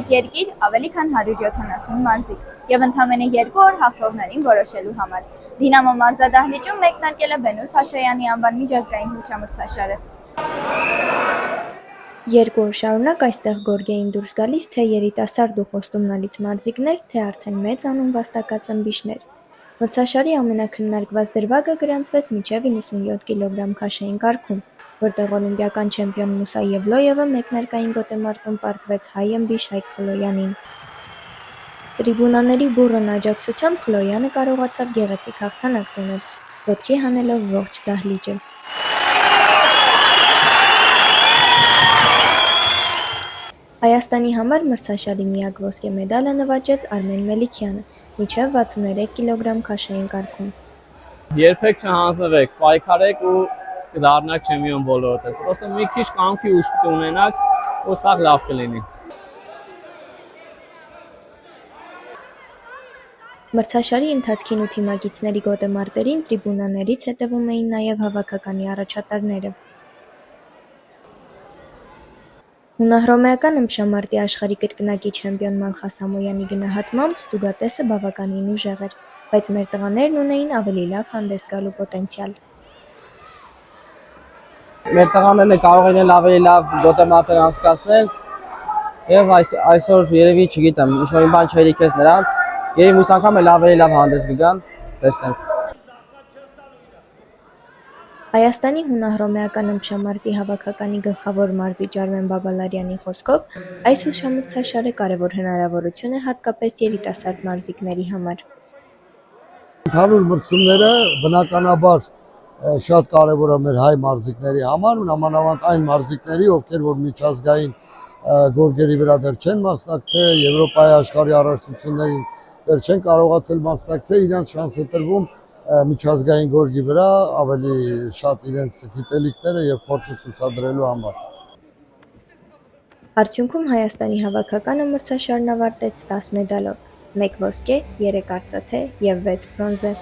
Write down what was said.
մեկ երկիր, ավելի քան 170 մարզիկ եւ ընդամենը 2 օր հաղթողներին որոշելու համար։ Դինամո մարզադահլիճում մեկնարկել է Բենուր Փաշայանի անվան միջազգային հուշամրցաշարը։ 2 օր շարունակ այստեղ գորգ էին դուրս գալիս թե երիտասարդ ու խոստումնալից մարզիկներ, թե արդեն մեծ անուն վաստակած ըմբիշներ։ Մրցաշարի ամենակննարկված դրվագը գրանցվեց մինչև 97 կիլոգրամ քաշային կարգում, որտեղ օլիմպիական չեմպիոն Մուսա Եվլոյևը մեկնարկային գոտեմարտում պարտվեց հայ ըմբիշ Հայկ Խլոյանին։ Տրիբունաների բուռն աջակցությամբ Խլոյանը կարողացավ գեղեցիկ հաղթանակ տոնել, ոտքի հանելով ողջ դահլիճը։ Հայաստանի համար մրցաշարի միակ ոսկե մեդալը նվաճեց Արմեն Մելիքյանը, մինչև 63 կիլոգրամ քաշային կարգում։ Երբեք չհանձնվեք, պայքարեք ու կդառնաք չեմպիոն բոլորովին։ Պրոստը մի քիչ կամքի ուժ պետք է ունենաք, որ սա լավ կլինի։ Մրցաշարի ընթացքին ու թիմակիցների գոտեմարտերին տրիբունաներից հետևում էին նաև հավաքականի առաջատարները։ Հունահռոմեական ըմբշամարտի աշխարհի կրկնակի չեմպիոն Մալխաս Ամոյանի գնահատմամբ ստուգատեսը բավականին ուժեղ էր, բայց մեր տղաներն ունեին ավելի լավ հանդես գալու պոտենցիալ։ Մեր տղաներն կարող են ավելի լավ գոտեմարտեր անցկացնել եւ այսօր երևի չգիտեմ, ինչ-որ բան չէի քեզ նրանց, եւ ույս անգամ էլ ավելի լավ հանդես կգան, տեսնենք։ Հայաստանի հունահռոմեական ըմբշամարտի հավաքականի գլխավոր մարզիչ Արմեն Բաբալարյանի խոսքով, այս հուշամրցաշարը կարևոր հնարավորություն է հատկապես երիտասարդ մարզիկների համար։ Ընդհանուր մրցումները բնականաբար շատ կարևոր է մեր հայ մարզիկների համար, նամանավանդ այն մարզիկների, ովքեր որ միջազգային գորգերի վրա դեռ չեն մասնակցել, Եվրոպայի աշխարհի առաջնություններին դեռ չեն կարողացել մասնակցել, իրանց շանս է տրվում միջազգային գորգի վրա ավելի շատ իրենց գիտելիքները եւ փորձը ցուցադրելու համար։ Արդյունքում Հայաստանի հավաքականը մրցաշարն ավարտեց 10 մեդալով, 1 ոսկե, 3 արծաթե եւ 6 բրոնզե։